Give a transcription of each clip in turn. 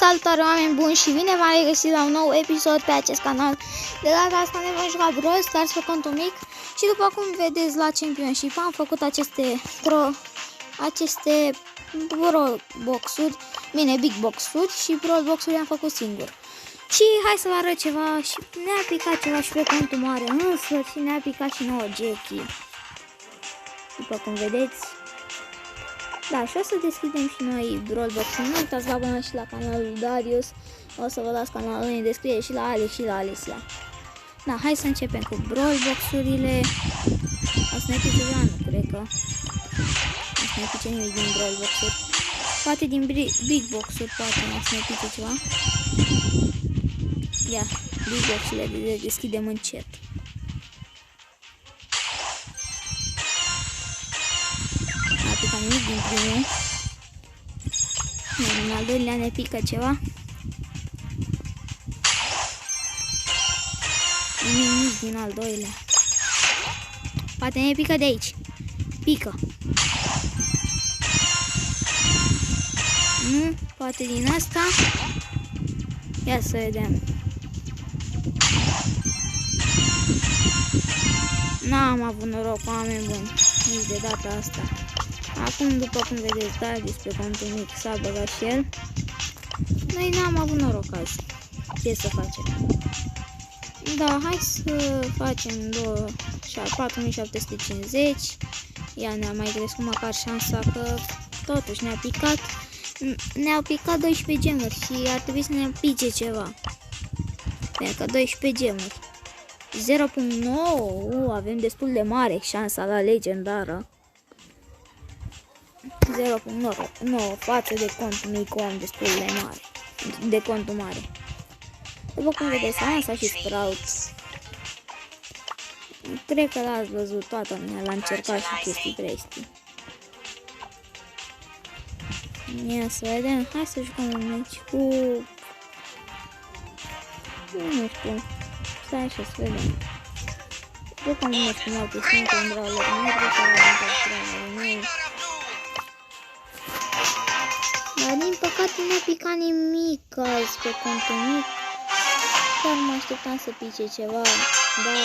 Salutare oameni buni și bine v-am regăsit la un nou episod pe acest canal. De data asta ne vom juca Brawl Stars pe contul mic și după cum vedeți la Championship am făcut aceste Brawl boxuri, bine Big boxuri și Brawl boxuri am făcut singur. Și hai să vă arăt ceva și ne-a picat ceva și pe contul mare, însă și ne-a picat și nouă Jackie. După cum vedeți. Da, și o să deschidem și noi Brawl Box-ul. Nu uitați să vă abonați și la canalul lui Darius. O să vă las canalul în descriere și la Alex și la Alexia. Da, hai să începem cu Brawl Box-urile. O să ne pice ceva, nu cred că. O să ne pice nimic din Brawl Box-uri. Poate din Big Box-uri, poate o să ne pice ceva. Ia, Big Box-urile le deschidem încet. Nimic din primul. În al doilea ne pică ceva. Nimic din al doilea. Poate ne pică de aici. Pică. Nu, poate din asta. Ia să vedem. N-am avut noroc, oameni buni. Nici de data asta. Acum, după cum vedeți, Darius pe contul mic s-a băgat și el. Noi n-am avut noroc azi. Ce să facem? Da, hai să facem 4750. Ia, ne-a mai crescut măcar șansa că totuși ne-a picat. Ne-au picat 12 gemuri și ar trebui să ne pice ceva. Pentru că 12 gemuri. 0.9, avem destul de mare șansa la legendară. 0.9 față de contul mic, om destul de mare. De contul mare. După cum vedeți, am lansat și Sprout. Cred că l-ați văzut, toată lumea l-a încercat și chestii prestii. Ia să vedem, hai să jucăm un meci cu... Nu știu, stai așa să vedem. După un meci cum au pus încă un brawler negru, care a avut meu. Dar din păcate nu a picat nimic azi pe contul mic. Chiar mă așteptam să pice ceva, dar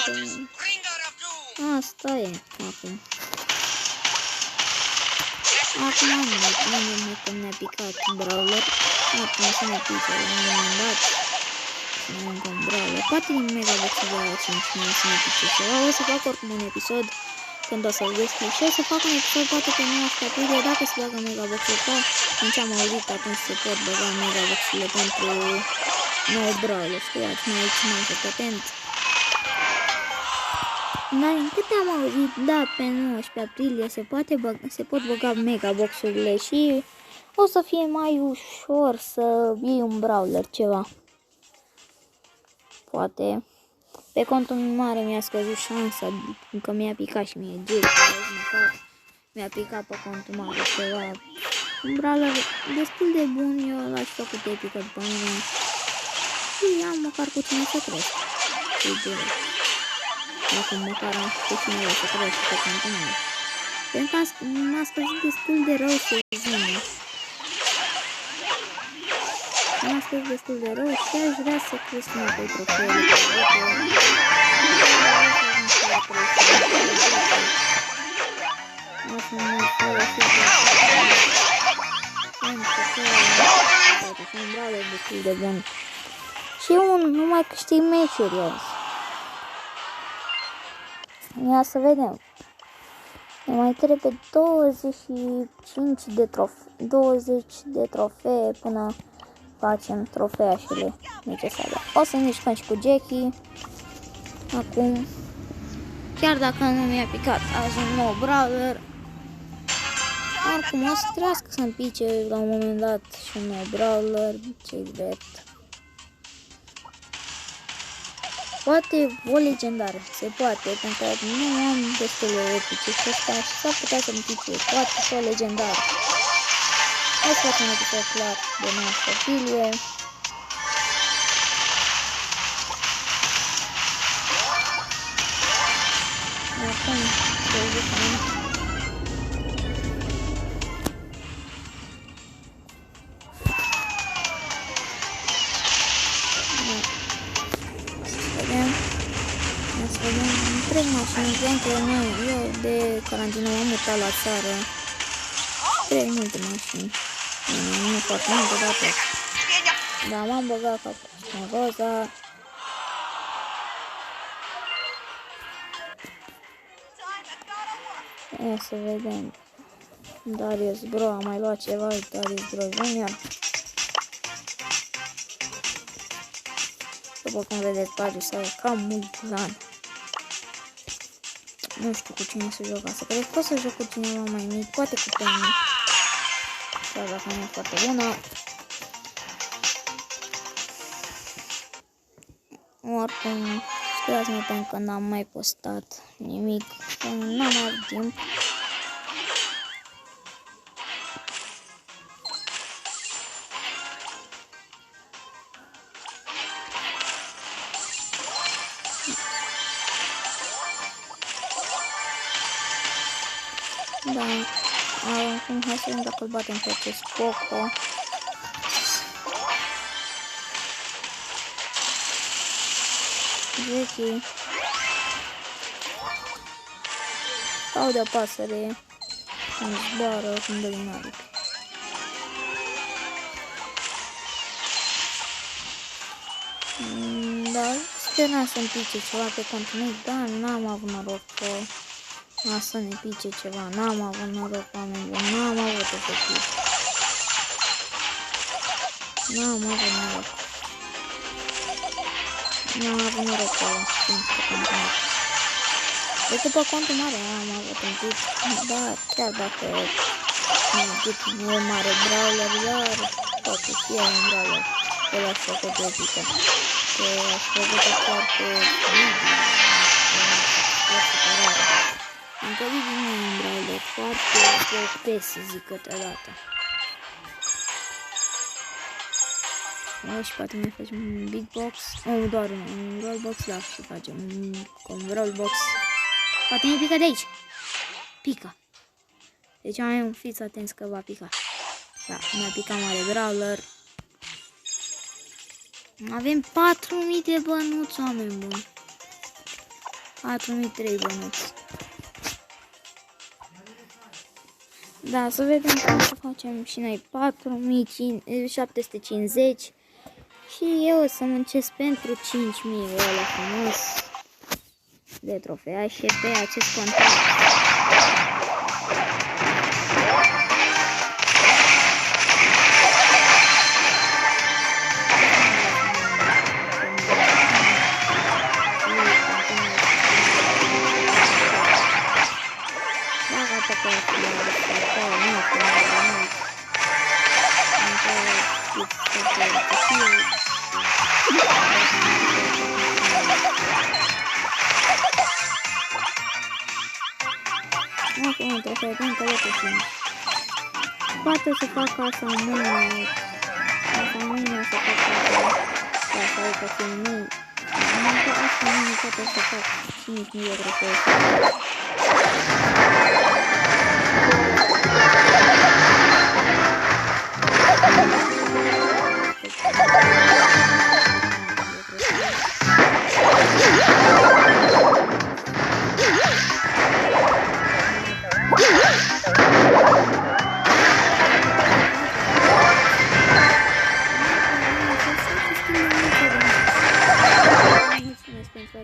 asta e acum. Acum nu cum ne-a picat un brawler. Acum să ne pice la un moment dat. Să ne încă un brawler. Poate din Mega Box-ul de la 5 să ne pice ceva. O să fac oricum un episod când o să-l deschid și o să fac un episod poate pe 9 aprilie dacă se bagă Mega Box-ul, că în ce am auzit atunci se pot băga Mega Box-urile pentru 9 brawler. Scuiați, mai aici mai fost atent. Dar în câte am auzit, da, pe 19 aprilie se pot băga Mega Box-urile și o să fie mai ușor să iei un brawler ceva. Poate. Pe contul mare mi-a scăzut șansa, că mi-a picat și mie Jackie, mi-a picat pe contul mare ceva. Un brawler destul de bun, eu l-aș făcut epică după mine. Și am măcar cu cine să cresc. Acum măcar am cu cine să cresc pe contul mare. Pentru că m-a scăzut destul de rău sezonul. M-a scăzut destul de rău și aș vrea să cresc mai pe trofeele. De bun. Și nu mai câștig meciuri azi. Ia să vedem. Ne mai trebuie 20 de trofee până facem trofeașele necesare. O să ne jucăm și cu Jackie. Acum, chiar dacă nu mi-a picat azi un nou brawler, oricum o să trească să-mi pice la un moment dat și un nou brawler, ce-i drept. Poate o legendară, se poate, pentru că nu am destule epice și asta și s-ar putea să-mi pice, poate și o legendară. Hai să facem un episod clar de 9 aprilie. Acum să jucăm. trec mașini, cred că eu de carantină m-am mutat la țară. Trec multe mașini. Nu foarte multe, dar tot. Dar m-am băgat ca în roza. Ia să vedem. Darius Bro a mai luat ceva, Darius Bro Junior. După cum vedeți, Darius are cam mult bani. Nu știu cu cine să joc asta. Cred că pot să joc cu cineva mai mic, poate cu Penny. Chiar dacă nu e foarte bună. Oricum, scuzați-mă pentru că n-am mai postat nimic. N-am mai avut timp. Da, acum hai să vedem dacă îl batem pe acest Poco. Jackie. Sau de o pasăre. Îmi zboară când dă din aripi. Da, speram să-mi pice ceva pe contul meu, dar n-am avut noroc că să ne pice ceva. N-am avut noroc, oameni buni, n-am avut efectiv. N-am avut noroc. N-am avut noroc pe contul meu. Deci după contul mare am avut un pic, dar chiar dacă nu e mare brawler, dar totuși e un brawler. El a făcut o pică. A făcut-o foarte rară. Încă Bibi nu e un brawler foarte OP, să zic câteodată. Și poate mai facem un big box, doar un rollbox, da, și facem un rollbox. Poate mi pică de aici. Pică. Deci mai fiți atenți că va pica. Da, mi-a picat mare brawler. Avem 4000 de bănuți, oameni buni. 4003 bănuți. Da, să vedem cum să facem și noi 4750. Și eu o să muncesc pentru 5000 ăla frumos de trofea și pe acest contract. Poate să fac casa mâine. Casa mâine să fac casa e ca fiul meu. Asta mâine poate să fac 5000 de trofee.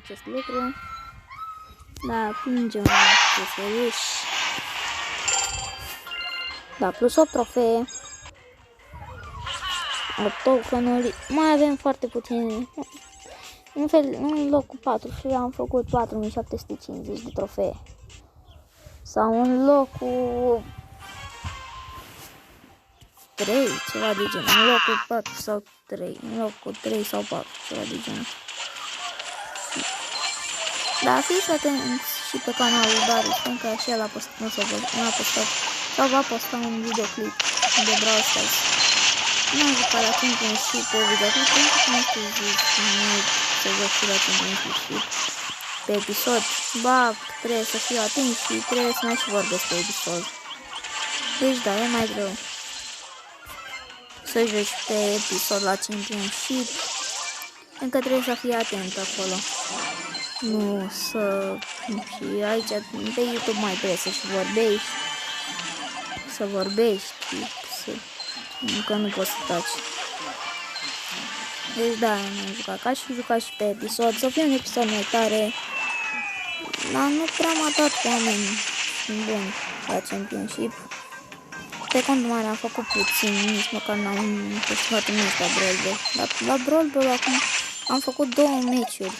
Acest lucru. Da, plângem acest. Da, plus 8 trofee. 8 tokenuri. Mai avem foarte puține. În locul 4 și am făcut 4750 de trofee. Sau în locul 3, ceva de genul. În locul 4 sau 3. În locul 3 sau 4, ceva de genul. Da, fiți atenți și pe canalul Darius, pentru că și el a postat, sau va posta un videoclip de Brawl Stars. Nu am jucat la Championship pe videoclip, pentru că nu știu să joc și la Championship pe episod. Ba, trebuie să fiu atent și trebuie să mai și vorbesc pe episod. Deci da, e mai greu să joci pe episod la Championship, încă trebuie să fii atent acolo. Nu să... Și aici pe YouTube mai trebuie să și vorbești. Să vorbești. Încă nu poți să taci. Deci da, am jucat ca și jucat și pe episod. Să fie un episod mai tare. Dar nu prea m-a dat oameni buni la Championship. Pe contul mare am făcut puțin, nici măcar n-am câștigat în ăsta Brawl Ball. Dar la Brawl Ball acum am făcut 2 meciuri.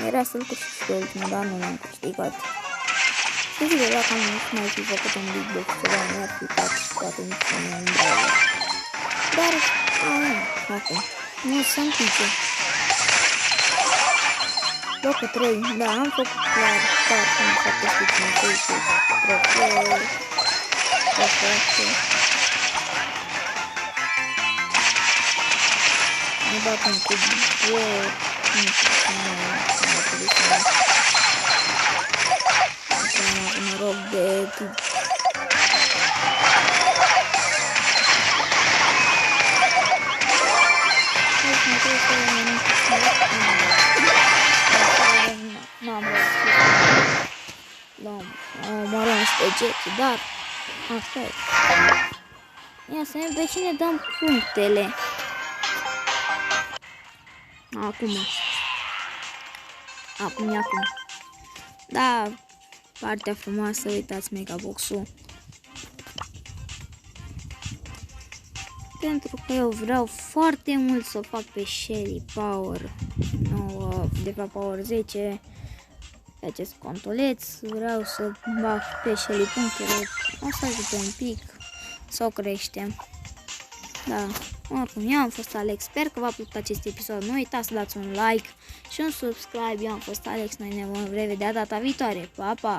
Era să-l câștig pe ultimul, dar nu l-am câștigat. Și zic, dacă am mai fi făcut un Big Box ceva, mi-ar fi poate nici să nu îmi dau. Dar, acum, nu să-mi pice. Locul 3, da, am făcut clar, am făcut puțin trofeu. Am dat un cub, nu știu cum am putut să am avut noroc de cub. N-am omorând pe Jackie, dar asta e. Ia să vedem pe cine dăm punctele. Acum. Da, partea frumoasă, uitați Megabox-ul. Pentru că eu vreau foarte mult să o fac pe Shelly Power 9, de pe Power 10. Pe acest contuleț vreau să bag pe Shelly punctele. O să ajute un pic să o creștem. Da, oricum, eu am fost Alex, sper că v-a plăcut acest episod. Nu uitați să dați un like și un subscribe. Eu am fost Alex, noi ne vom revedea data viitoare. Pa, pa!